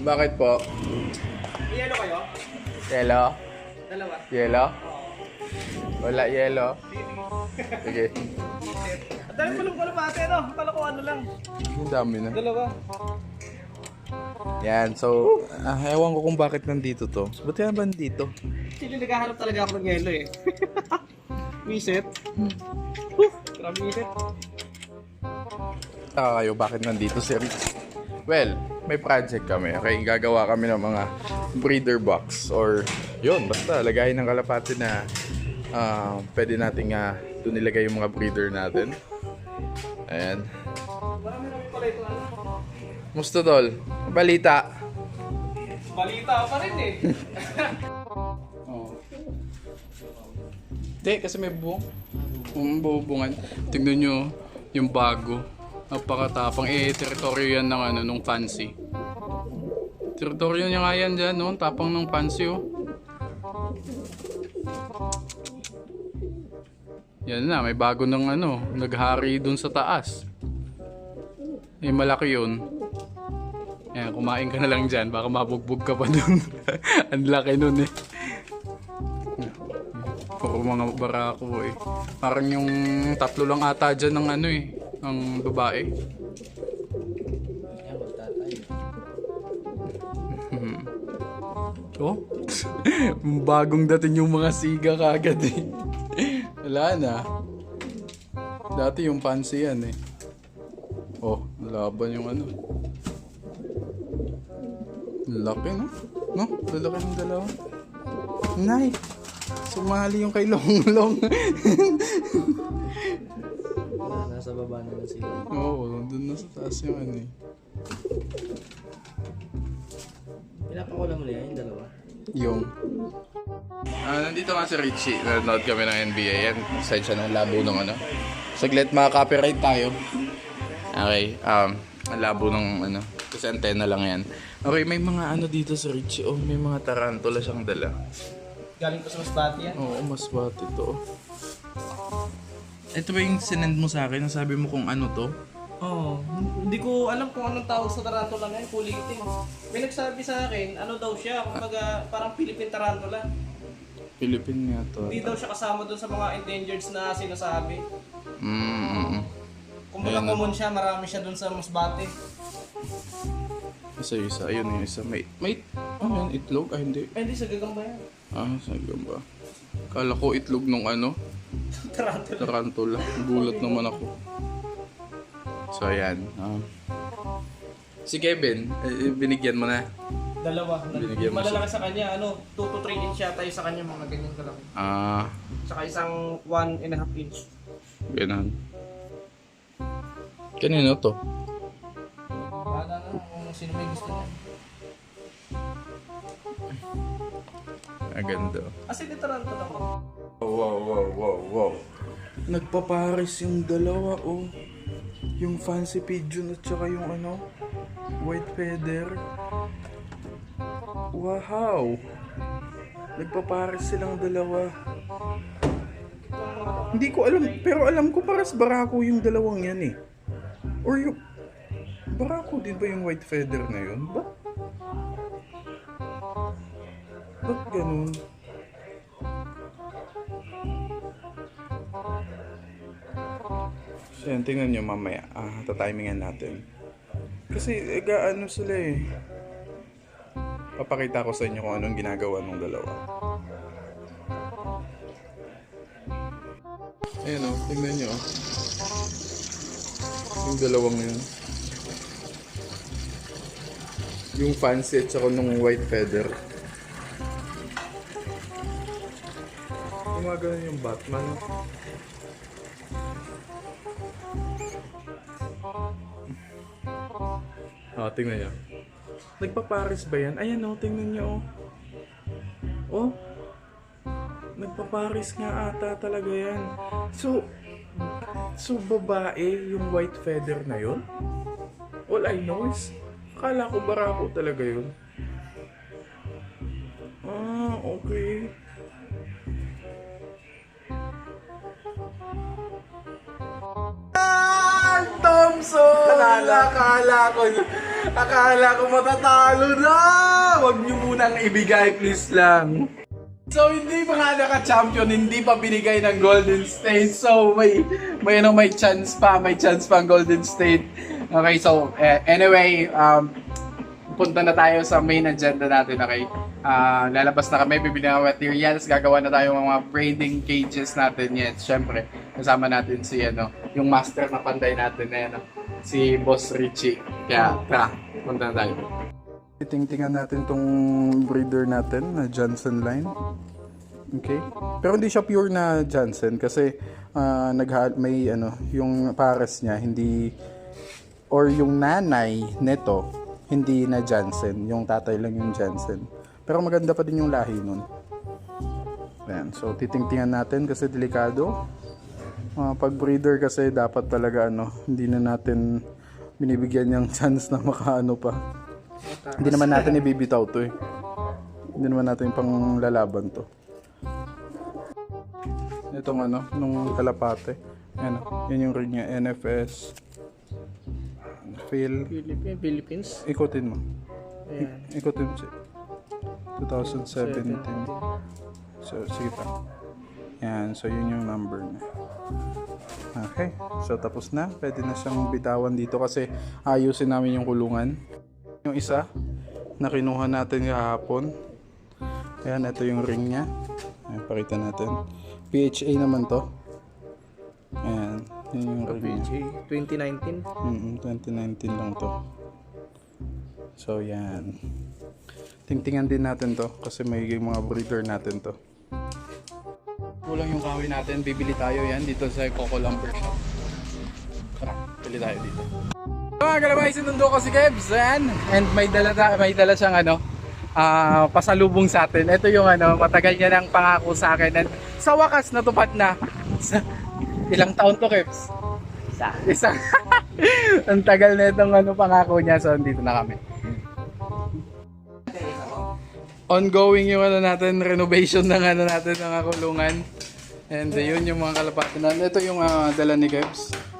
Bakit po? Yelo kayo? Yelo? Dalawa? Yelo? Wala yelo. Sige. Ang dami kulong-kulong pati, no? Kala ko ano lang. Ang dami na. Dalawa. Yan, so, ewan ko kung bakit nandito to. Ba't yan ba nandito? Actually, naghahanap talaga ako ng yelo eh. Wiset. Grabe wiset. Kayo, bakit nandito si Rich? Well, may project kami. Okay, gagawa kami ng mga breeder box or yun, basta lagayin ng kalapati na pwede nating doon nilagay yung mga breeder natin. Ayan. Marami naman pala ito ano. Musta tol? Balita. Balita pa rin eh. Oh. Hindi, kasi may buong. Bubungan. Tignan nyo yung bago. Napakatapang. Teritoryo yan ng nung fancy. Teritoryo niya nga yan dyan, no? Tapang ng fancy, oh. Yan na, may bago ng naghari dun sa taas. Malaki yun. Ayan, kumain ka na lang dyan, baka mabugbog ka pa dun. Ang laki nun eh. Puro mga barako eh. Parang yung tatlo lang ata dyan ng ng babae. Oh, bagong dating yung mga siga kagad eh. Wala na. Dati yung fancy yan eh. Oh, laban yung Laki no? No? Lalaki ng dalawa. Nay! Sumali yung kay Longlong. Nasa baba na sila. Oo, doon na sa taas yung eh. Pinapakula mo na yan, yung dalawa. Yung nandito nga si Richie. Nanonood kami ng NBA. Yan, side siya ng labo ng Saglit, maka-copyright tayo. Okay, ang labo ng kasi antena lang yan. Okay, may mga dito sa Richie. Oh, may mga tarantula siyang dala. Galing pa sa Masbate yan? Oo, masbate to. Ito ba yung sinend mo sa akin? Nasabi mo kung ano to? Oo. Hindi ko alam kung anong tawag sa tarantula ngayon, kuliting. May nagsabi sa akin, ano daw siya, kumbaga parang Philippine tarantula. Philippine nga to. Hindi daw siya kasama doon sa mga endangered na sinasabi. Kumbaga Ayan, common siya, marami siya doon sa Masbate. Isa. Ayun yung isa. May yan, itlog? Ay, hindi. Ay, hindi, sa gagamba yan. Sa gamba. Kala ko itlog nung Tarantula. tarantula. Gulat naman ako. So, ayan. Si Kevin, binigyan mo na. Dalawa. Binigyan mo Malalaki sa kanya, 2 to 3 inch yata yung sa kanya, mga ganyan kalaki. Saka isang 1.5 inch. Ganun. Kanino to? Bahala na kung sino may gusto niya. Ganda. Kasi di tarantula ko. Wow. Nagpapares yung dalawa, oh. Yung fancy pigeon at saka yung white feather. Wow! Nagpapares silang dalawa. Hindi ko alam, pero alam ko paras barako yung dalawang yan eh. Or yung... Barako din ba yung white feather na yun? Ba't ganun? So yan, tingnan nyo mamaya. Tatimingan natin. Kasi sila eh. Papakita ko sa inyo kung anong ginagawa ng dalawa. Ayan o, tingnan nyo. Yung dalawang yun. Yung fancy at saka nung white feather. Gumagano yung Batman. Tingnan nyo. Nagpapares ba yan? Ayan tingnan nyo nagpapares nga ata talaga yan. So babae yung white feather na yun? All I know is akala ko barako talaga yun. Okay. Samson! Akala ko matatalo na! Huwag niyo munang ibigay, please lang. So, hindi pa nga naka-champion, hindi pa binigay ng Golden State. So, may chance pa ang Golden State. Okay, so, anyway, punta na tayo sa main agenda natin, okay? Lalabas na kami, bibili ng materials, gagawa na tayo ng mga braiding cages natin. Yes, syempre, kasama natin si, yung master na panday natin, si Boss Richie. Kaya, tara, punta na tayo. Tingnan natin tong breeder natin na Johnson line. Okay? Pero hindi siya pure na Johnson kasi may yung pares niya hindi, or yung nanay neto hindi na Johnson, yung tatay lang yung Johnson. Pero maganda pa din yung lahi nun. Ayan, so titingnan natin kasi delikado. Pag breeder kasi dapat talaga hindi na natin binibigyan yung chance na makaano pa. Hindi naman natin ibibitaw to eh. Hindi naman natin pang lalaban to. Itong nung kalapate. Yan yung ring niya. NFS. Philippines. Ikutin mo. Ayan. Ikutin mo. 2017. So, sige pa. Yan. So, yun yung number niya. Okay. So, tapos na. Pwede na siyang bitawan dito kasi ayusin namin yung kulungan. Yung isa na kinuha natin kahapon. Ayan, ito yung ring niya. Ayan, pakita natin. PHA naman to. Ayan, yun yung ring niya. 2019. 2019 lang to. So, yan. Tingtingan din natin to kasi may mga breeder natin to. Kulang yung kahoy natin. Bibili tayo yan dito sa Coco Lumber Shop. Tara, bili tayo dito. Mga kalabay, sinundo ko si Kebs, and may dala siyang pasalubong sa atin. Ito yung matagal niya nang pangako sa akin, and sa wakas natupad na. Ilang taon to, Kebs? Isa. Ang tagal na itong pangako niya, so dito na kami. Ongoing yung natin, renovation ng natin ng kulungan. And yun yung mga kalapati na. Ito yung dala ni Kebs.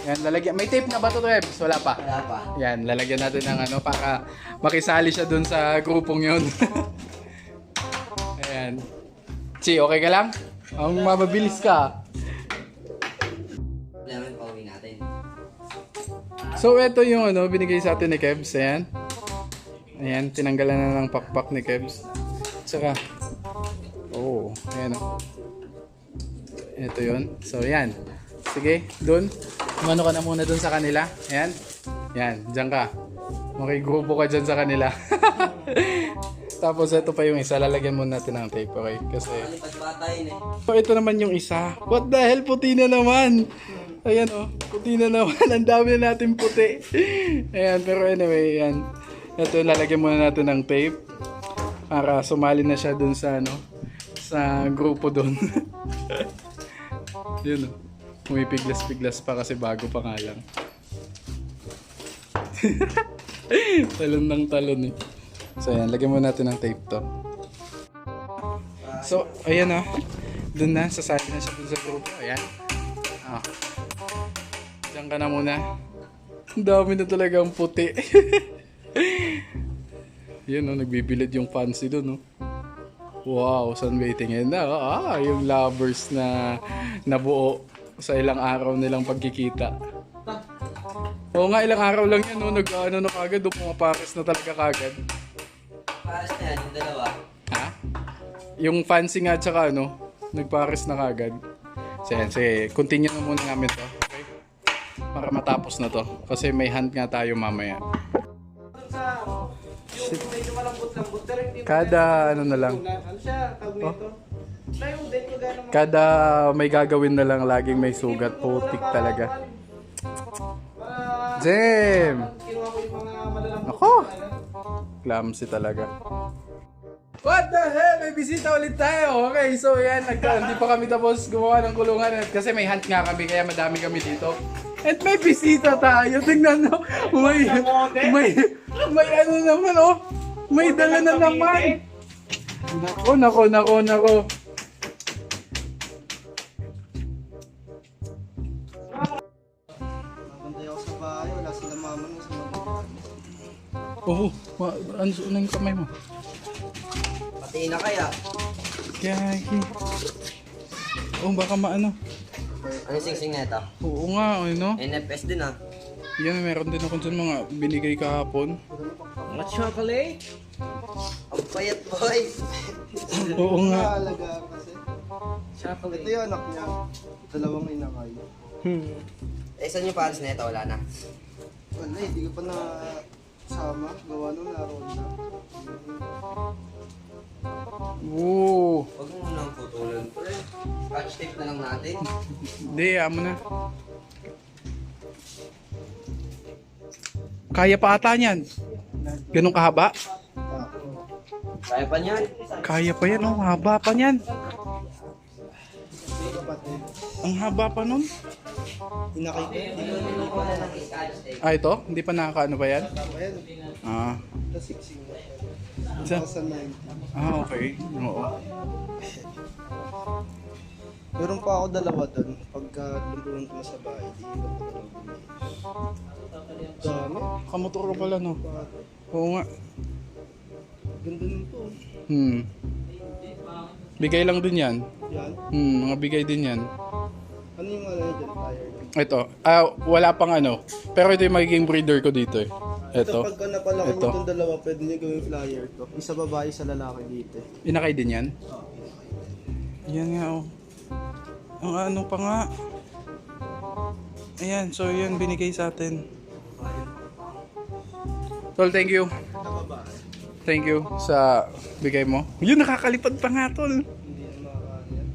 Yan, lalagyan. May tape na ba ito, Kebs? Wala pa. Wala pa. Yan, lalagyan natin ng para makisali siya dun sa grupong yun. Ayan. Chi, okay ka lang? Ang mababilis ka. Lemon pauwi natin. So, ito yung binigay sa atin ni Kebs. Ayan. Ayan, tinanggalan na ng pakpak ni Kebs. Tsaka, ayan o. Ito yun. So, yan. Sige, dun. Umano ka na muna dun sa kanila. Ayan. Yan, dyan ka. Makigrupo ka dyan sa kanila. Tapos ito pa yung isa. Lalagyan muna natin ng tape, okay? Kasi... Patayin eh. So, ito naman yung isa. What the hell? Puti na naman. Ayan puti na naman. Ang dami na natin puti. Ayan, pero anyway, yan. Ito, lalagyan muna natin ng tape. Para sumali na siya dun sa sa grupo dun. Yun Piglas-piglas pa kasi bago pa nga lang. Talon ng talon eh. So ayan, lagyan mo natin ng tape to. So, ayan dun na, sasali na siya dun sa grupo. Ayan. Diyan ka na muna. Ang dami na talagang puti. Yun nagbibilid yung fancy dun Wow, sunbathing na. Yung lovers na nabuo sa ilang araw nilang pagkikita. Oo nga, ilang araw lang yan na kagad, pumapares na talaga kagad. Pares na yan, yung dalawa. Ha? Yung fancy nga tsaka nagpares na kagad. So yan, sige, continue na muna namin to. Okay? Para matapos na to. Kasi may hunt nga tayo mamaya. Yung medyo malambot-lambot, pero hindi Kada na lang. Ano siya, tawag nito? Kada may gagawin na lang, laging may sugat. Putik talaga. Jam! Kinuha ko yung mga malalambot. Ako! Clumsy talaga. What the hell? May bisita ulit tayo. Okay, so yan. Hindi pa kami tapos gumawa ng kulungan. Kasi may hunt nga kami, kaya madami kami dito. At may bisita tayo. Tingnan mo. May naman May dala na naman. Nako. Oo, ano yung kamay mo? Pati na kaya. Gagi. Oh, baka maano. Ano sing-sing na ito? Oo nga, ano? NFS din ah. Yan, meron din ako dyan mga binigay kahapon. Mga chocolate. Ang payat boy. Oo nga. Mahalaga kasi. Chocolate. Ito yung anak niya. Dalawang inakay. Eh, saan yung pares na ito? Wala na. Wala, hindi ko pa na sama. Gawa nung laro na. Oo. Huwag mo nang putulan. Pre. Scotch tape na lang natin. Hindi, amo na. Kaya pa ata niyan. Ganun kahaba? Kaya pa niyan. Kaya pa yan, oh. Haba pa niyan. Kapatid. Ang haba pa nun. Inakay ko. Hindi ko na lang scotch tape. Ah, ito? Hindi pa nakakaano ba yan? Ayan. Ah. Nasiksing na. Sa- 2009. Ah, okay. Oo. Meron pa ako dalawa doon. Pagka lumpunan ko na sa bahay, di ko pa dalawa bumili. Dami. Kamotor ka pala, no? Oo nga. Ganda nito. Bigay lang din yan. Yan. Mga bigay din yan. Ano yung ano dyan? Tire. Ito. Wala pang ano. Pero ito yung magiging breeder ko dito eh. Ito, Ito. pagka napalaki Ito. nyo itong dalawa, pwede nyo gawing flyer to. Isa babae, isa lalaki dito. Inakay din yan? Yan nga, oh. Ang ano pa nga. Ayan, so yan binigay sa atin. Tol, thank you. Thank you sa bigay mo. Yun, nakakalipad pa nga, tol. Hindi na makakaano yan.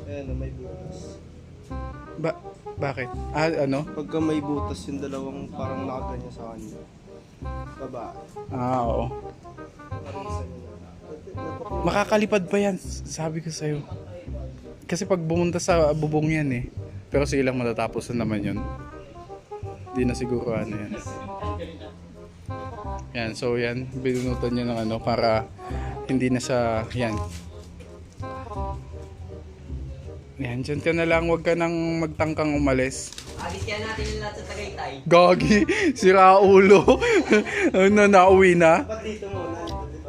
Ayan, may butas. Bakit? Ano? Pagka may butas yung dalawang parang nakaganyan sa kanya. Babae. Oo. Parang isa yun. Makakalipad pa yan, sabi ko sa'yo. Kasi pag bumunta sa bubong yan eh. Pero silang matatapos na naman yun. Hindi na siguro ano yan. Yan, so yan, binunutan niya ng ano para hindi na siya, yan. Yan, dyan ka na lang, huwag ka nang magtangkang umalis. Agis kaya natin yung lahat sa Tagaytay. Gagi, sira ulo. Ano, nauwi na? Ba't dito muna? Dito muna.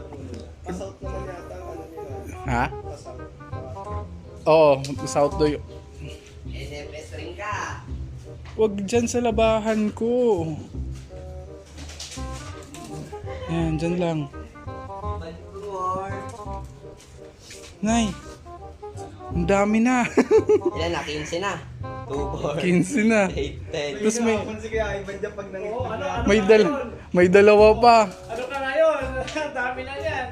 Pass-out naman yata ang ano nila. Ha? Pass-out. Oo, South Doy. NFS rin ka. Huwag dyan sa labahan ko. Yan, dyan lang. Mag-more. Nay, ang dami na. Ilan na? 15 na. 2, 4, 15 na. 8, 10. Tapos may, Sige, iba dyan pag nangit. may dalawa pa. Ano ka ngayon? Dami na yan.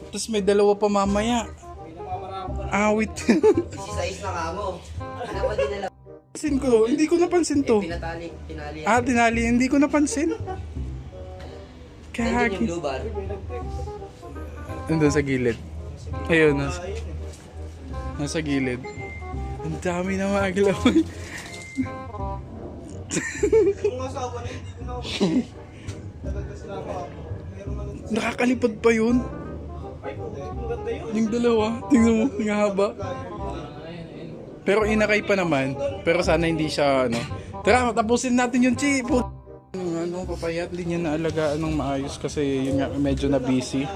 Tapos may dalawa pa mamaya. Awit. Isa-is na ka mo. Ano ba din alam? Pansin ko, hindi ko napansin to. Tinali. Tinali, hindi ko napansin. Nandun yung Kaya, blue bar. nandun sa gilid. Ayun, nasa gilid. Ang dami na maglaw. Kung asawa na, hindi ko na ako. Tagal kasi na ako. Meron na lang. Nakakalipad pa yun. Yung dalawa, tingnan mo, yung haba. Pero inakay pa naman. Pero sana hindi siya, ano. Tara, tapusin natin yung chi. Ano, papayat, hindi niya naalagaan ng maayos kasi yun nga, medyo na busy.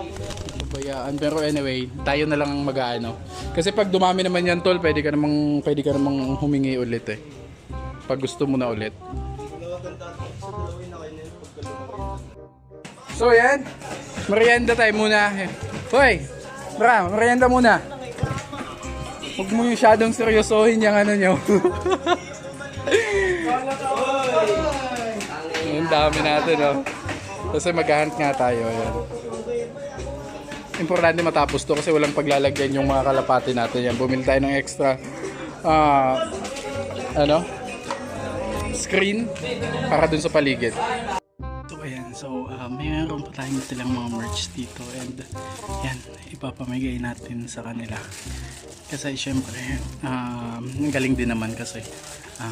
Pabayaan. Pero anyway, tayo na lang ang mag-ano. Kasi pag dumami naman yan, tol, pwede ka namang humingi ulit eh. Pag gusto mo na ulit. Nawaganda sa dalawin na kayo na yun pagka lumaki. So yan, merienda tayo muna. Hoy, merienda muna. Huwag mo masyadong seryosohin yung ano nyo. Ang dami natin, oh. Kasi mag-hunt nga tayo. Ayan. Importante matapos to kasi walang paglalagyan yung mga kalapati natin. Yan. Bumili tayo ng extra screen para dun sa paligid. So ayan, so mayroon pa tayong silang mga merch dito and yan, ipapamigay natin sa kanila. Kasi syempre, ang galing din naman kasi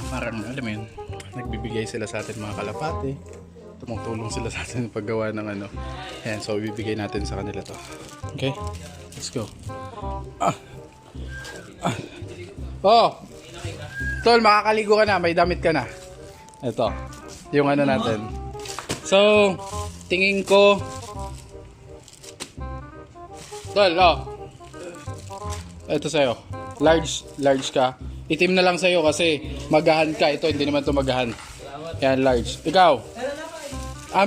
parang alam mo yun, nagbibigay sila sa atin mga kalapate, tumutulong sila sa atin paggawa ng ano. Ayan, so ibibigay natin sa kanila to. Okay, let's go. Oh, tol, makakaligo ka na, may damit ka na. Ito, yung ano natin. So, tingin ko, tol, oh. Ito sa'yo. Large ka. Itim na lang sa'yo kasi magahan ka. Ito, hindi naman ito magahan. Yan, large. Ikaw?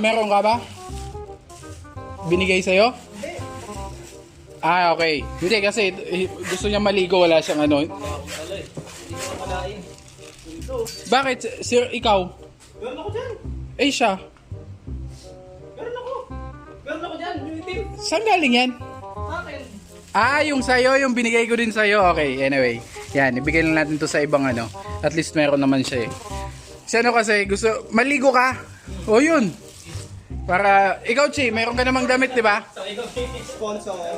Meron ka ba? Binigay sa'yo? Okay. Hindi kasi gusto niya maligo, wala siyang ano. Bakit? Sir, ikaw? Meron ako dyan. Eh, siya. Meron ako dyan. Yung itim. Saan galing yan? Akin. Yung sa'yo, yung binigay ko din sa'yo. Okay, anyway. Yan, ibigay lang natin to sa ibang ano. At least meron naman siya eh. Si ano kasi, gusto, maligo ka. O yun. Para, ikaw Chi, meron ka namang damit, di ba? Sponsor.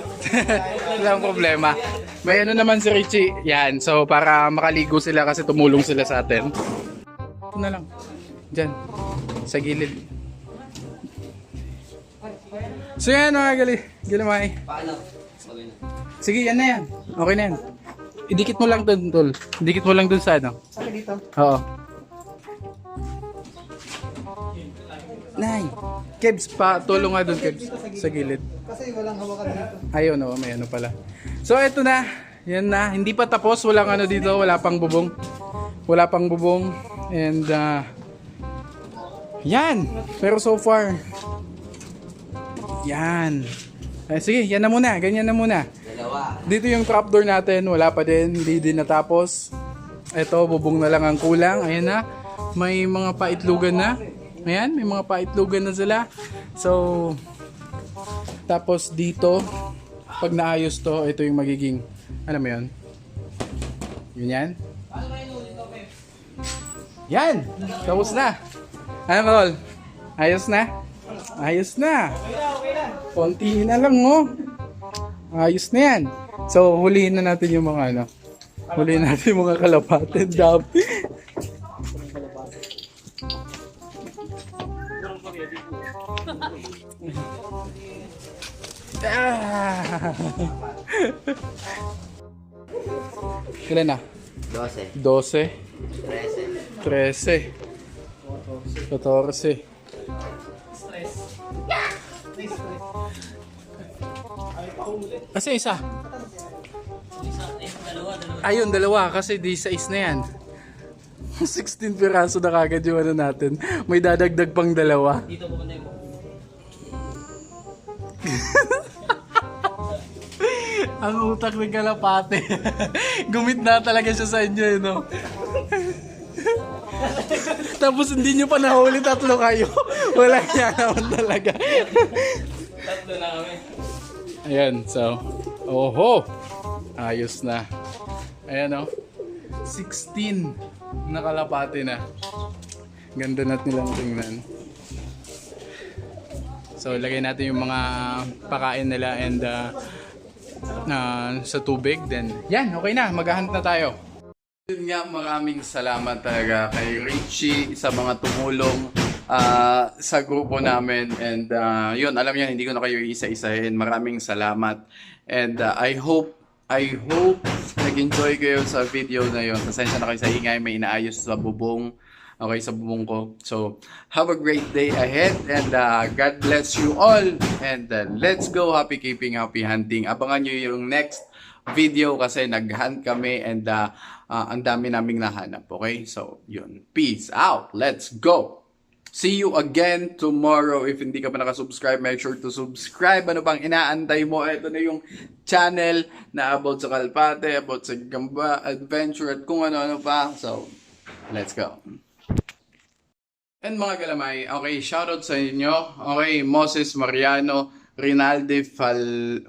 Walang problema. May ano naman si Richie. Yan, so para makaligo sila kasi tumulong sila sa atin. Ito na lang. Diyan. Sa gilid. So yan mga galimay. Paano? Okay na. Sige, yan na yan. Okay na yan. Idikit mo lang dun, tol. Idikit mo lang dun sa ano. Saka dito. Oo. Nay. Kebs, tulong nga dun, Kebs. Sa gilid. Kasi walang hawakan dito. Ayun, oh, may ano pala. So, eto na. Yan na. Hindi pa tapos. Walang ano dito. Wala pang bubong. Wala pang bubong. And, yan. Pero so far, yan. Sige, yan na muna. Ganyan na muna. Dalawa. Dito yung trapdoor natin. Wala pa din. Hindi din natapos. Eto, bubong na lang ang kulang. Ayan na. May mga paitlugan na. Ayan, may mga paitlugan na sila. So, tapos dito, pag naayos to, ito yung magiging, ano mo yun? Yun yan? Yan! Tapos na! Ano, Col? Ayos na? Ayos na! Konti na lang, oh! Ayos na yan! So, hulihin na natin yung mga ano. Hulihin natin yung mga kalapate. Dami. Kailan na? 12. 12, 13. 13, 14. Kasi isa. Ayun, dalawa. Kasi di 6 na yan. 16 piraso na kagad yung ano natin. May dadagdag pang dalawa. Dito po na yung Ang utak ng kalapate. Gumit na talaga siya sa inyo, no? Tapos hindi nyo pa nahuli, tatlo kayo. Wala niya naman talaga. tatlo na kami. Ayan, so. Oho! Ayos na. Ayan, oh. 16 na kalapate na. Ganda na't nilang tingnan. So, lagay natin yung mga pakain nila and sa tubig. Then, yan, okay na. Mag-hunt na tayo. Yun nga, maraming salamat talaga kay Richie sa mga tumulong sa grupo namin. And yun, alam niyo, hindi ko na kayo isa-isahin. Maraming salamat. And I hope nag-enjoy kayo sa video na yun. Pasensya na kayo sa ingay, may inaayos sa bubong. Okay, sa bubong ko. So, have a great day ahead and God bless you all. And let's go. Happy keeping, happy hunting. Abangan nyo yung next video kasi nag-hunt kami and ang dami naming nahanap. Okay? So, yun. Peace out. Let's go. See you again tomorrow. If hindi ka pa nakasubscribe, make sure to subscribe. Ano bang inaantay mo? Ito na yung channel na about sa kalapate, about sa gamba, adventure, at kung ano-ano pa. So, let's go. And mga galamay, okay, shoutout sa inyo. Okay, Moses Mariano, Rinaldi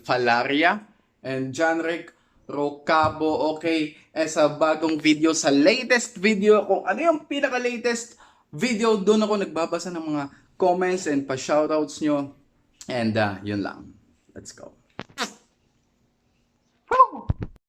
Falaria, and Janric Rocabo. Okay, sa bagong video, sa latest video, kung ano yung pinaka-latest video, doon ako nagbabasa ng mga comments and pa-shoutouts nyo. And yun lang. Let's go.